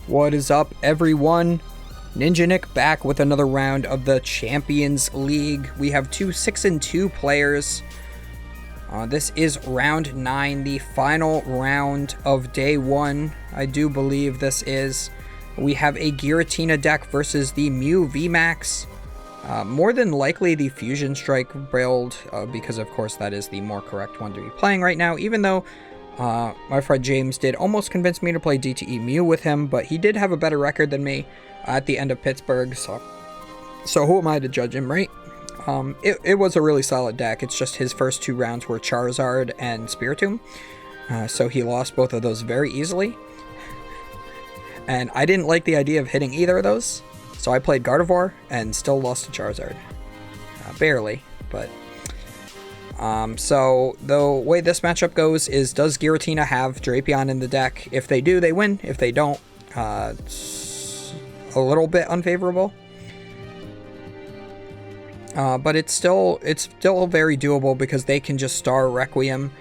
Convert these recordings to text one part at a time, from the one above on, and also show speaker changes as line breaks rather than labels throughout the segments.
What is up, everyone? Ninja Nick back with another round of the Champions League. We have two 6-2 players. This is round 9, the final round of day 1. I do believe this is. We have a Giratina deck versus the Mew VMAX. More than likely the Fusion Strike build, because of course that is the more correct one to be playing right now, even though my friend James did almost convince me to play DTE Mew with him, but he did have a better record than me at the end of Pittsburgh, so who am I to judge him, right? It was a really solid deck. It's just his first 2 rounds were Charizard and Spiritomb, so he lost both of those very easily. And I didn't like the idea of hitting either of those, so I played Gardevoir and still lost to Charizard. Barely, but... so the way this matchup goes is, does Giratina have Drapion in the deck? If they do, they win. If they don't, it's a little bit unfavorable. But it's still very doable because they can just Star Requiem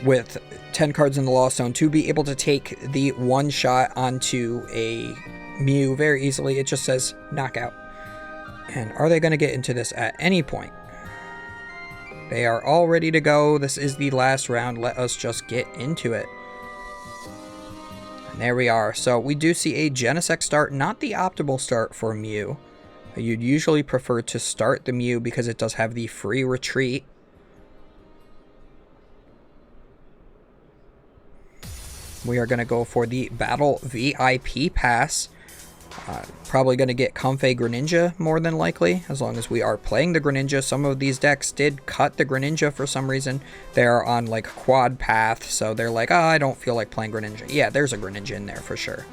with 10 cards in the Lost Zone to be able to take the one shot onto a Mew very easily. It just says knockout. And are they going to get into this at any point? They are all ready to go. This is the last round. Let us just get into it. And there we are. So we do see a Genesect start, not the optimal start for Mew. You'd usually prefer to start the Mew because it does have the free retreat. We are going to go for the Battle VIP pass. Probably going to get Comfey Greninja more than likely, as long as we are playing the Greninja. Some of these decks did cut the Greninja for some reason. They're on like quad path, so they're like, oh, I don't feel like playing Greninja. Yeah, there's a Greninja in there for sure.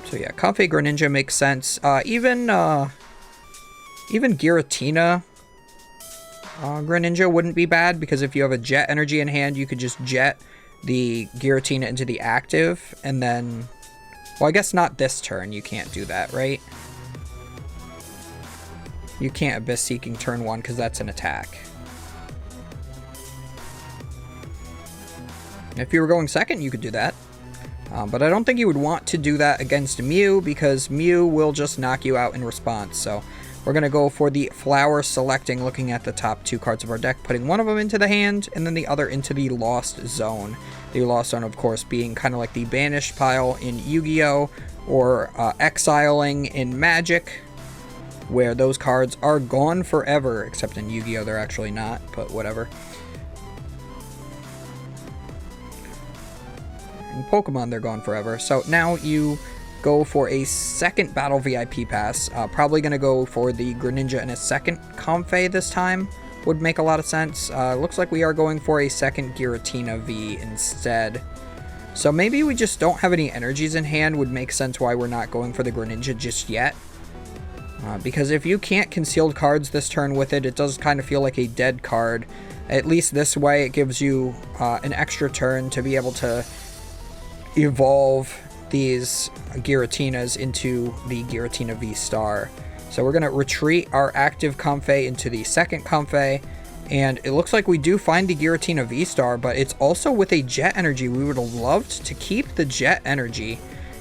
So yeah, Comfey Greninja makes sense. Even Giratina Greninja wouldn't be bad, because if you have a Jet Energy in hand, you could just Jet the Giratina into the active, and then... Well, I guess not this turn, you can't do that, right? You can't Abyss Seeking turn 1, because that's an attack. If you were going second, you could do that. But I don't think you would want to do that against Mew, because Mew will just knock you out in response, so... We're going to go for the Flower Selecting, looking at the top 2 cards of our deck, putting one of them into the hand, and then the other into the Lost Zone. The Lost Zone, of course, being kind of like the Banished pile in Yu-Gi-Oh! Or Exiling in Magic, where those cards are gone forever, except in Yu-Gi-Oh! They're actually not, but whatever. In Pokemon, they're gone forever. So now you... go for a second Battle VIP pass. Probably going to go for the Greninja and a second Comfey this time. Would make a lot of sense. Looks like we are going for a second Giratina V instead. So maybe we just don't have any energies in hand. Would make sense why we're not going for the Greninja just yet. Because if you can't concealed cards this turn with it, it does kind of feel like a dead card. At least this way it gives you an extra turn to be able to evolve these Giratinas into the Giratina V-Star. So we're going to retreat our active Comfey into the second Comfey, and it looks like we do find the Giratina V-Star, but it's also with a Jet Energy. We would have loved to keep the Jet Energy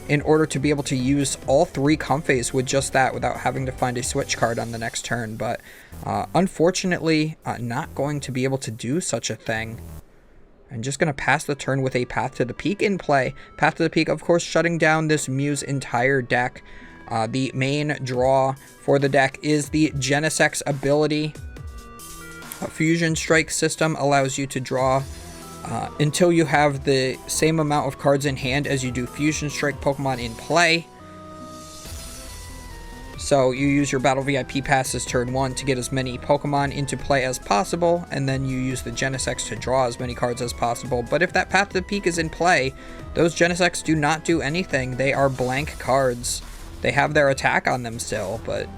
in order to be able to use all 3 Comfeys with just that without having to find a switch card on the next turn, but unfortunately not going to be able to do such a thing. I'm just going to pass the turn with a Path to the Peak in play. Path to the Peak, of course, shutting down this Mew's entire deck. The main draw for the deck is the Genesect's ability. A Fusion Strike system allows you to draw until you have the same amount of cards in hand as you do Fusion Strike Pokemon in play. So you use your Battle VIP passes turn 1 to get as many Pokemon into play as possible, and then you use the Genesects to draw as many cards as possible. But if that Path to the Peak is in play, those Genesects do not do anything. They are blank cards. They have their attack on them still, but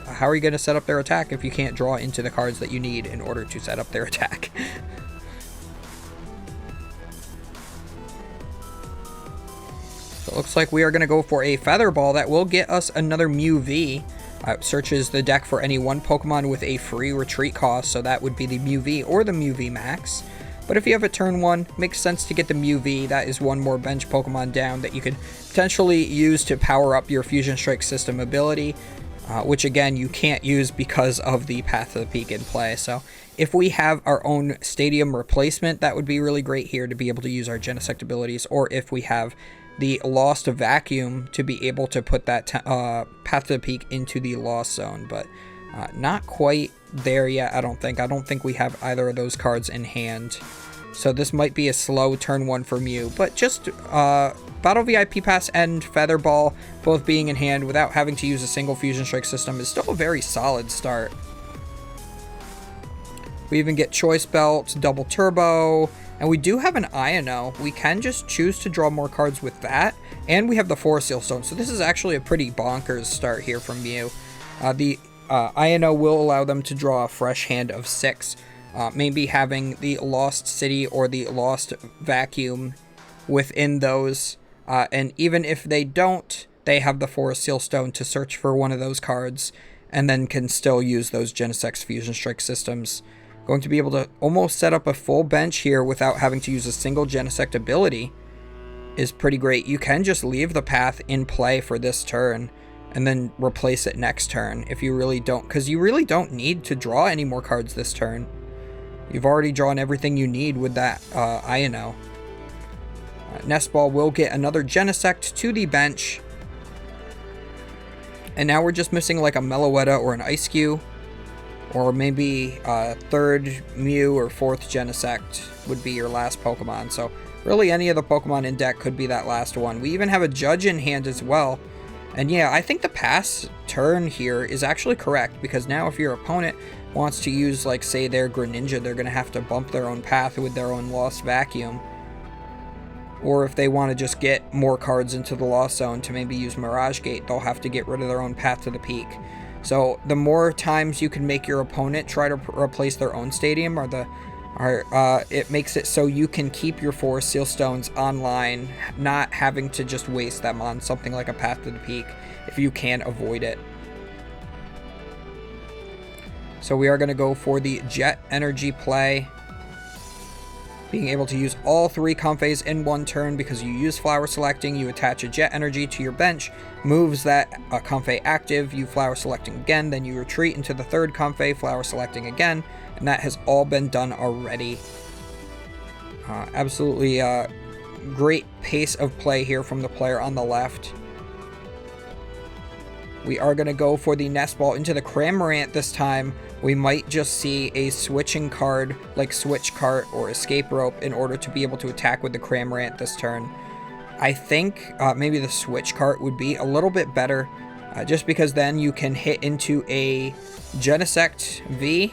how are you going to set up their attack if you can't draw into the cards that you need in order to set up their attack? So it looks like we are going to go for a Feather Ball that will get us another Mew V. Searches the deck for any one Pokemon with a free retreat cost, so that would be the Mew V or the Mew VMAX. But if you have a turn 1, makes sense to get the Mew V. That is one more bench Pokemon down that you could potentially use to power up your Fusion Strike system ability, which again you can't use because of the Path to the Peak in play. So if we have our own stadium replacement, that would be really great here to be able to use our Genesect abilities, or if we have the Lost Vacuum to be able to put that Path to the Peak into the Lost Zone, but not quite there yet, I don't think. I don't think we have either of those cards in hand. So this might be a slow turn 1 for Mew, but just Battle VIP Pass and Feather Ball both being in hand without having to use a single Fusion Strike system is still a very solid start. We even get Choice Belt, Double Turbo, and we do have an Iono. We can just choose to draw more cards with that, and we have the Forest Seal Stone, so this is actually a pretty bonkers start here from Mew. The Iono will allow them to draw a fresh hand of 6, maybe having the Lost City or the Lost Vacuum within those, and even if they don't, they have the Forest Seal Stone to search for one of those cards, and then can still use those Genesect Fusion Strike systems. Going to be able to almost set up a full bench here without having to use a single Genesect ability is pretty great. You can just leave the path in play for this turn and then replace it next turn if you really don't, because you really don't need to draw any more cards this turn. You've already drawn everything you need with that Iono. Nest Ball will get another Genesect to the bench. And now we're just missing like a Meloetta or an Ice-Q. Or maybe third Mew or fourth Genesect would be your last Pokemon. So really any of the Pokemon in deck could be that last one. We even have a Judge in hand as well. And yeah, I think the pass turn here is actually correct, because now if your opponent wants to use, like, say, their Greninja, they're going to have to bump their own path with their own Lost Vacuum. Or if they want to just get more cards into the Lost Zone to maybe use Mirage Gate, they'll have to get rid of their own Path to the Peak. So the more times you can make your opponent try to replace their own stadium, it makes it so you can keep your Forest Seal Stones online, not having to just waste them on something like a Path to the Peak if you can avoid it. So we are going to go for the Jet Energy play. Being able to use all 3 Comfeys in one turn, because you use Flower Selecting, you attach a Jet Energy to your bench, moves that Comfey active, you Flower Selecting again, then you retreat into the 3rd Comfey, Flower Selecting again, and that has all been done already. Absolutely great pace of play here from the player on the left. We are going to go for the Nest Ball into the Cramorant this time. We might just see a switching card like Switch Cart or Escape Rope in order to be able to attack with the Cramorant this turn. I think maybe the Switch Cart would be a little bit better, just because then you can hit into a Genesect V.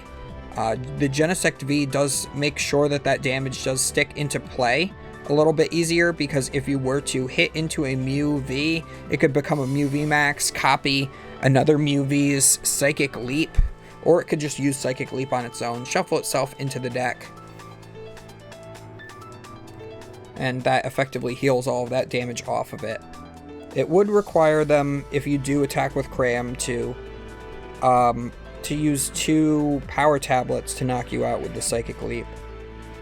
The Genesect V does make sure that that damage does stick into play a little bit easier, because if you were to hit into a Mew V, it could become a Mew VMAX, copy another Mew V's Psychic Leap, or it could just use Psychic Leap on its own, shuffle itself into the deck, and that effectively heals all of that damage off of it. It would require them, if you do attack with Cram, to use 2 Power Tablets to knock you out with the Psychic Leap.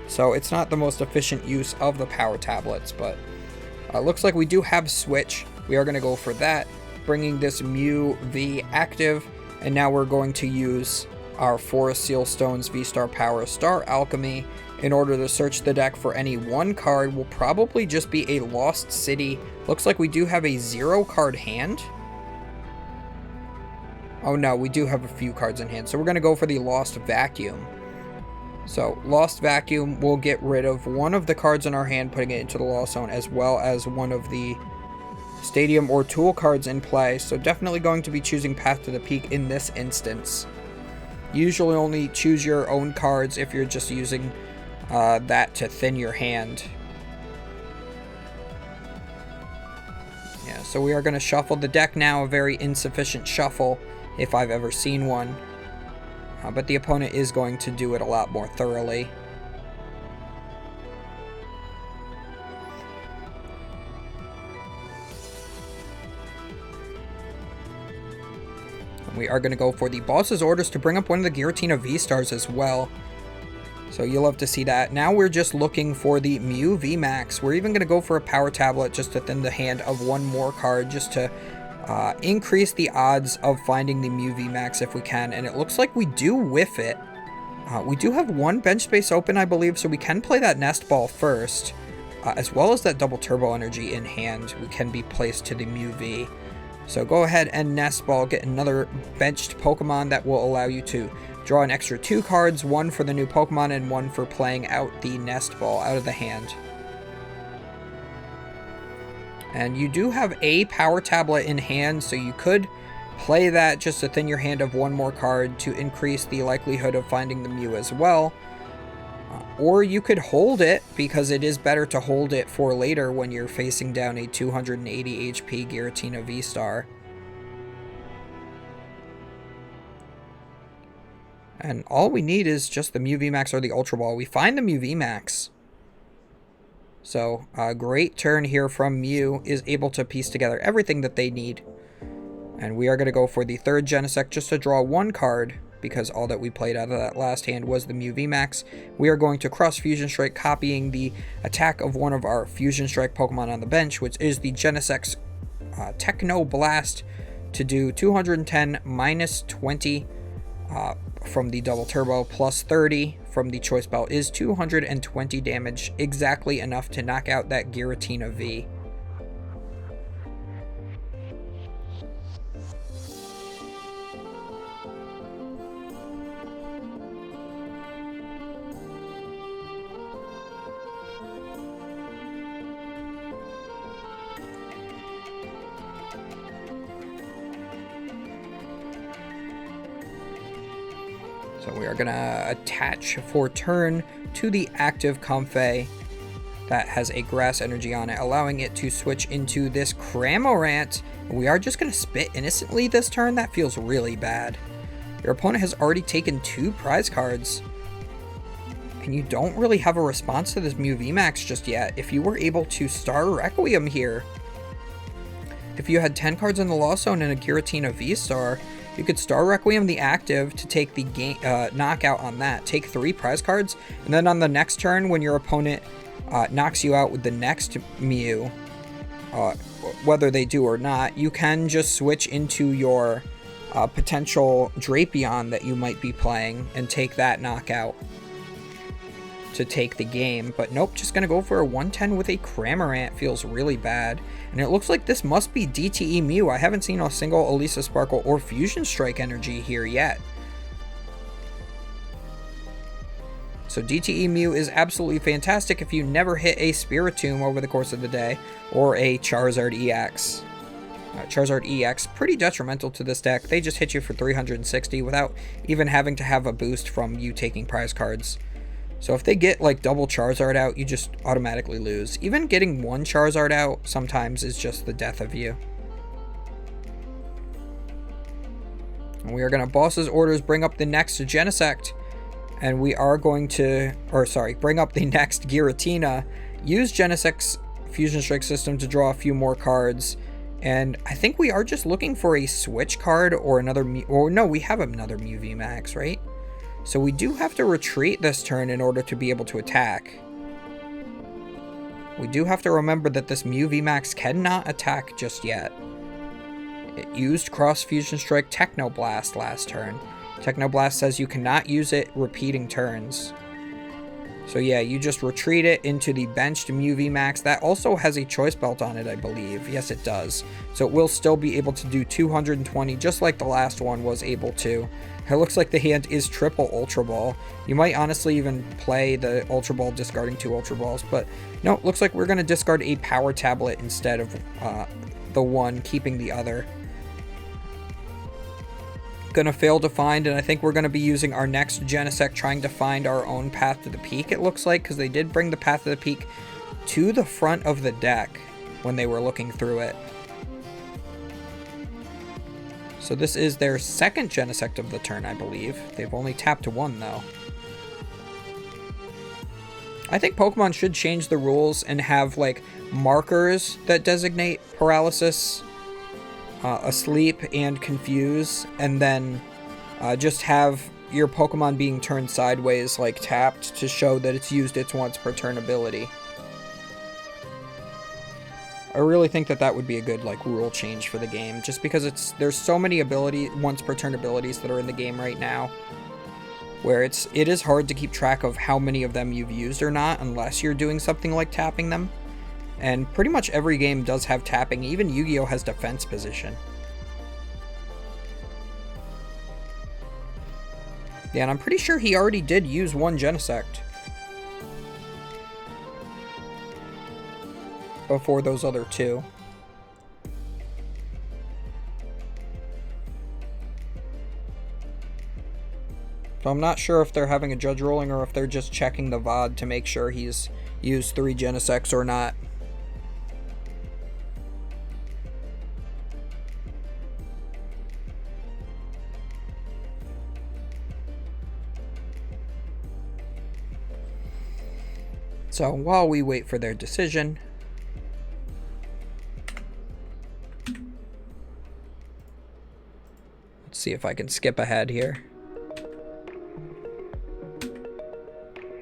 So it's not the most efficient use of the Power Tablets, but looks like we do have Switch. We are going to go for that, bringing this Mew V active, and now we're going to use our Forest Seal Stones V-Star Power Star Alchemy in order to search the deck for any one card. Will probably just be a Lost City. Looks like we do have a 0-card hand. Oh no, we do have a few cards in hand, so we're going to go for the Lost Vacuum. So, Lost Vacuum will get rid of one of the cards in our hand, putting it into the Lost Zone, as well as one of the Stadium or Tool cards in play. So definitely going to be choosing Path to the Peak in this instance. Usually only choose your own cards if you're just using that to thin your hand. Yeah, so we are going to shuffle the deck now, a very insufficient shuffle if I've ever seen one. But the opponent is going to do it a lot more thoroughly. We are going to go for the boss's orders to bring up one of the Giratina V-Stars as well. So you'll love to see that. Now we're just looking for the Mew VMAX. We're even going to go for a power tablet just to thin the hand of one more card just to increase the odds of finding the Mew VMAX if we can. And it looks like we do whiff it. We do have one bench space open, I believe, so we can play that Nest Ball first. As well as that double turbo energy in hand, we can be placed to the Mew V. So go ahead and Nest Ball, get another benched Pokemon that will allow you to draw an extra 2 cards, one for the new Pokemon and one for playing out the Nest Ball out of the hand. And you do have a power tablet in hand, so you could play that just to thin your hand of one more card to increase the likelihood of finding the Mew as well. Or you could hold it, because it is better to hold it for later when you're facing down a 280 HP Giratina V-Star. And all we need is just the Mew VMAX or the Ultra Ball. We find the Mew VMAX. So a great turn here from Mew, is able to piece together everything that they need. And we are going to go for the third Genesect just to draw one card, because all that we played out of that last hand was the Mew VMAX. We are going to cross Fusion Strike, copying the attack of one of our Fusion Strike Pokemon on the bench, which is the Genesect's Techno Blast, to do 210 minus 20 from the double turbo, plus 30 from the choice belt, is 220 damage, exactly enough to knock out that Giratina V. So we are going to attach for turn to the active Comfey that has a grass energy on it, allowing it to switch into this Cramorant. We are just going to spit innocently this turn. That feels really bad. Your opponent has already taken 2 prize cards, and you don't really have a response to this Mew VMAX just yet. If you were able to Star Requiem here, if you had 10 cards in the Lost Zone and a Giratina V-Star, you could Star Requiem the active to take the game knockout on that. Take 3 prize cards, and then on the next turn, when your opponent knocks you out with the next Mew, whether they do or not, you can just switch into your potential Drapion that you might be playing and take that knockout to take the game. But nope, just going to go for a 110 with a Cramorant. Feels really bad. And it looks like this must be DTE Mew. I haven't seen a single Elisa Sparkle or Fusion Strike energy here yet. So DTE Mew is absolutely fantastic if you never hit a Spiritomb over the course of the day, or a Charizard EX. Charizard EX, pretty detrimental to this deck. They just hit you for 360 without even having to have a boost from you taking prize cards. So if they get like double Charizard out, you just automatically lose. Even getting one Charizard out sometimes is just the death of you. And we are going to Boss's Orders, bring up the next Genesect. And we are going to, bring up the next Giratina. Use Genesect's Fusion Strike system to draw a few more cards. And I think we are just looking for a switch card or another Mew. Or no, we have another Mew VMAX, right? So we do have to retreat this turn in order to be able to attack. We do have to remember that this Mew VMAX cannot attack just yet. It used Cross Fusion Strike Techno Blast last turn. Techno Blast says you cannot use it repeating turns. So yeah, you just retreat it into the benched Mew VMAX. That also has a choice belt on it, I believe. Yes, it does. So it will still be able to do 220, just like the last one was able to. It looks like the hand is triple Ultra Ball. You might honestly even play the Ultra Ball discarding 2 Ultra Balls, but no, it looks like we're going to discard a Power Tablet instead of the one, keeping the other. Gonna fail to find, and I think we're going to be using our next Genesect trying to find our own Path to the Peak, it looks like, because they did bring the Path to the Peak to the front of the deck when they were looking through it. So this is their second Genesect of the turn, I believe. They've only tapped 1, though. I think Pokemon should change the rules and have, like, markers that designate paralysis Asleep and Confuse, and then just have your Pokemon being turned sideways, like tapped, to show that it's used its once per turn ability. I really think that that would be a good like rule change for the game, just because there's so many once per turn abilities that are in the game right now, where it is hard to keep track of how many of them you've used or not unless you're doing something like tapping them. And pretty much every game does have tapping. Even Yu-Gi-Oh! Has defense position. Yeah, and I'm pretty sure he already did use one Genesect before those other two. So I'm not sure if they're having a judge ruling or if they're just checking the VOD to make sure he's used 3 Genesects or not. So while we wait for their decision, let's see if I can skip ahead here.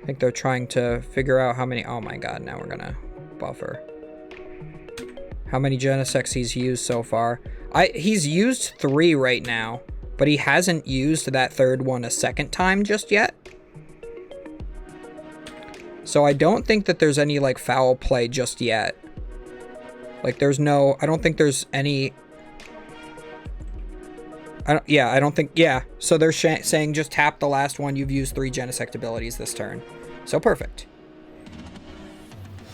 I think they're trying to figure out how many... Oh my god, now we're gonna buffer. How many Genesects he's used so far. He's used 3 right now, but he hasn't used that third one a second time just yet. So I don't think that there's any, like, foul play just yet. Like, there's no... I don't think there's any... I don't think... Yeah, so they're saying just tap the last one. You've used 3 Genesect abilities this turn. So perfect.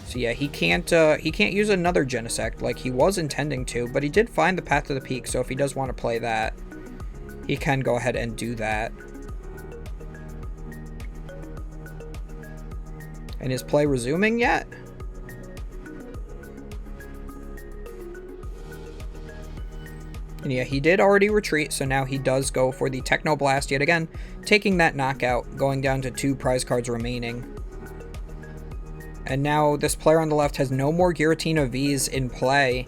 So yeah, he can't use another Genesect like he was intending to, but he did find the Path to the Peak, so if he does want to play that, he can go ahead and do that. And is play resuming yet? And yeah, he did already retreat, so now he does go for the Techno Blast yet again, taking that knockout, going down to 2 prize cards remaining. And now this player on the left has no more Giratina Vs in play,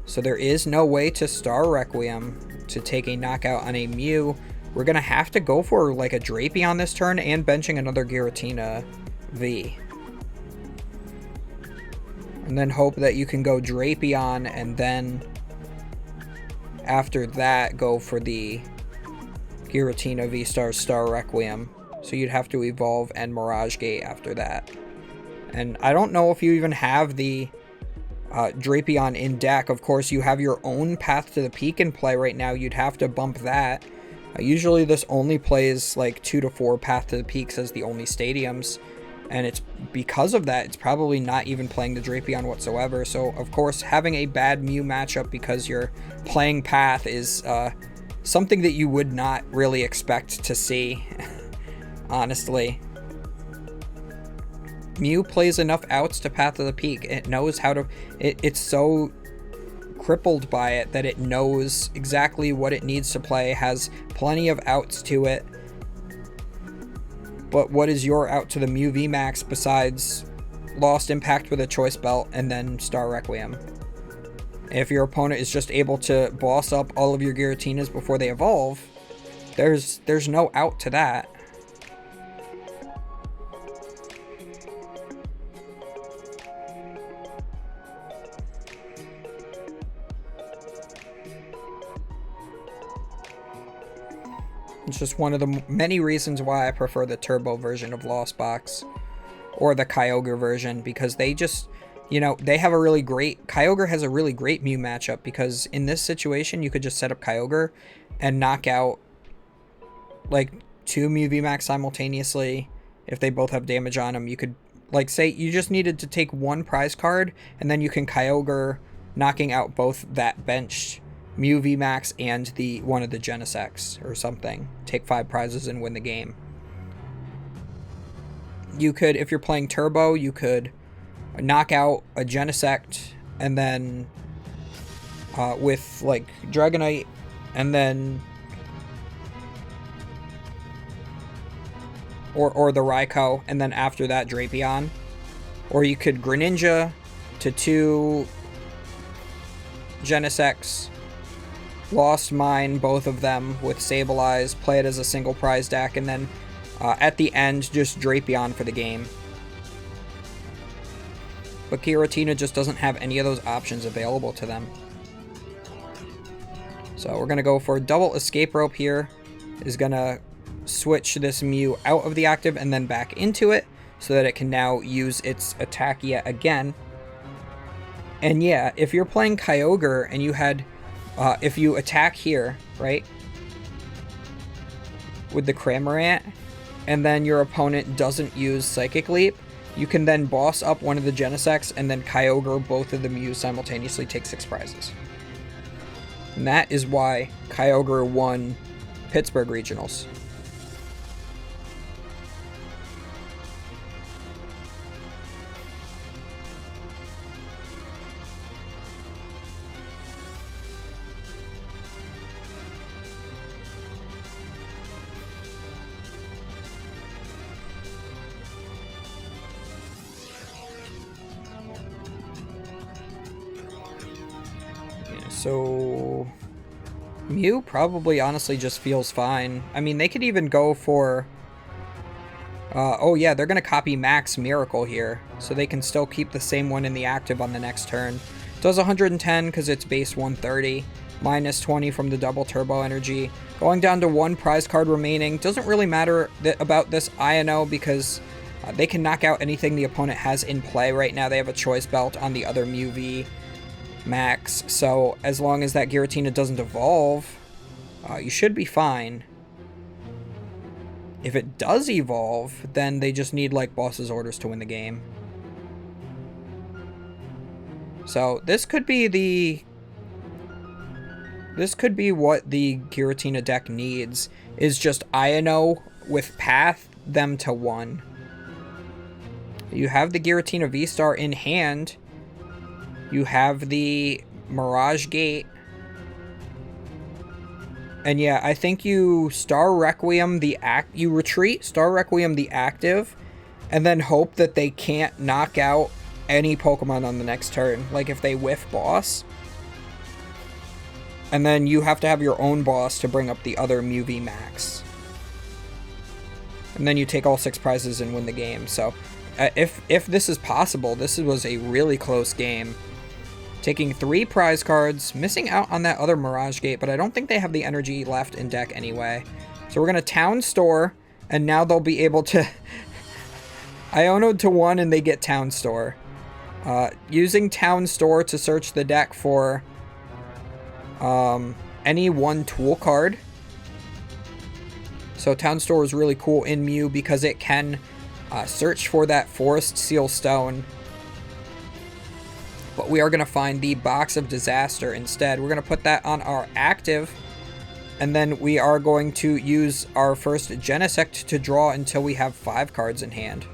so there is no way to Star Requiem to take a knockout on a Mew. We're going to have to go for like a Drapion this turn and benching another Giratina V. And then hope that you can go Drapion and then after that go for the Giratina V-Star Star Requiem. So you'd have to evolve and Mirage Gate after that. And I don't know if you even have the Drapion in deck. Of course, you have your own Path to the Peak in play right now. You'd have to bump that. Usually this only plays like 2 to 4 Path to the Peaks as the only stadiums. And it's because of that, it's probably not even playing the Drapion whatsoever. So, of course, having a bad Mew matchup because you're playing Path is something that you would not really expect to see, honestly. Mew plays enough outs to Path of the Peak. It knows how to... It's so crippled by it that it knows exactly what it needs to play, has plenty of outs to it. But what is your out to the Mew VMAX besides Lost Impact with a Choice Belt and then Star Requiem? If your opponent is just able to boss up all of your Giratinas before they evolve, there's no out to that. It's just one of the many reasons why I prefer the turbo version of Lost Box or the Kyogre version, because they just, you know, they have a really great... Kyogre has a really great Mew matchup because in this situation, you could just set up Kyogre and knock out like 2 Mew VMAX simultaneously. If they both have damage on them, you could, like, say you just needed to take 1 prize card and then you can Kyogre, knocking out both that benched Mew VMAX and one of the Genesects or something. Take 5 prizes and win the game. You could, if you're playing Turbo, you could knock out a Genesect and then with like Dragonite and then or the Raikou and then after that Drapion. Or you could Greninja to 2 Genesects lost mine, both of them, with Sableye, play it as a single prize deck, and then at the end, just Drapion for the game. But Giratina just doesn't have any of those options available to them. So we're going to go for a double escape rope here. Is going to switch this Mew out of the active and then back into it so that it can now use its attack yet again. And yeah, if you're playing Kyogre and you had, if you attack here, right, with the Cramorant, and then your opponent doesn't use Psychic Leap, you can then boss up one of the Genesects and then Kyogre both of the Mews simultaneously, take 6 prizes. And that is why Kyogre won Pittsburgh Regionals. So Mew probably honestly just feels fine. I mean, they could even go for... oh yeah, they're going to copy Max Miracle here. So they can still keep the same one in the active on the next turn. Does 110 because it's base 130. Minus 20 from the double turbo energy. Going down to 1 prize card remaining. Doesn't really matter about this INO because they can knock out anything the opponent has in play right now. They have a choice belt on the other Mew VMAX. So as long as that Giratina doesn't evolve, you should be fine. If it does evolve, then they just need like boss's orders to win the game. So this could be what the Giratina deck needs, is just INO with path them to 1. You have the Giratina V-Star in hand. You have the Mirage Gate. And yeah, I think you Star Requiem you retreat, Star Requiem the active, and then hope that they can't knock out any Pokemon on the next turn. Like if they whiff boss. And then you have to have your own boss to bring up the other Mew VMAX. And then you take all 6 prizes and win the game. So if this is possible, this was a really close game. Taking 3 prize cards, missing out on that other Mirage Gate, but I don't think they have the energy left in deck anyway. So we're going to Town Store, and now they'll be able to... Iono'd to 1 and they get Town Store. Using Town Store to search the deck for any 1 tool card. So Town Store is really cool in Mew because it can search for that Forest Seal Stone. But we are going to find the Box of Disaster instead. We're going to put that on our active. And then we are going to use our first Genesect to draw until we have 5 cards in hand.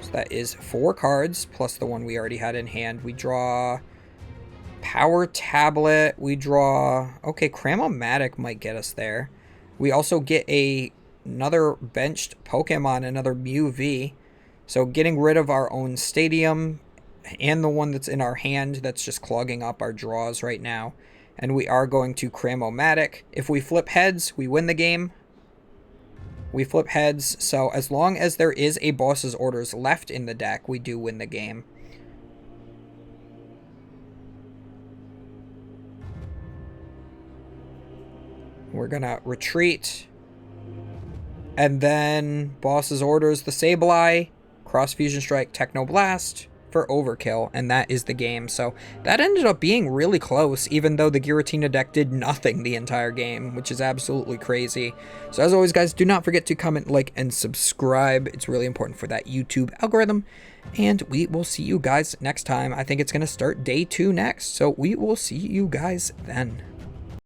So that is 4 cards plus the one we already had in hand. We draw Power Tablet. We draw... Okay, Cram-O-Matic might get us there. We also get another benched Pokemon, another Mew V. So getting rid of our own Stadium... and the one that's in our hand that's just clogging up our draws right now. And we are going to Cram-O-Matic. If we flip heads, we win the game. We flip heads, so as long as there is a boss's orders left in the deck, we do win the game. We're gonna retreat. And then boss's orders, the Sableye, Cross Fusion Strike, Techno Blast for overkill, and that is the game. So that ended up being really close, even though the Giratina deck did nothing the entire game, which is absolutely crazy. So as always, guys, do not forget to comment, like, and subscribe. It's really important for that YouTube algorithm, and we will see you guys next time. I think it's going to start day 2 next, so we will see you guys then.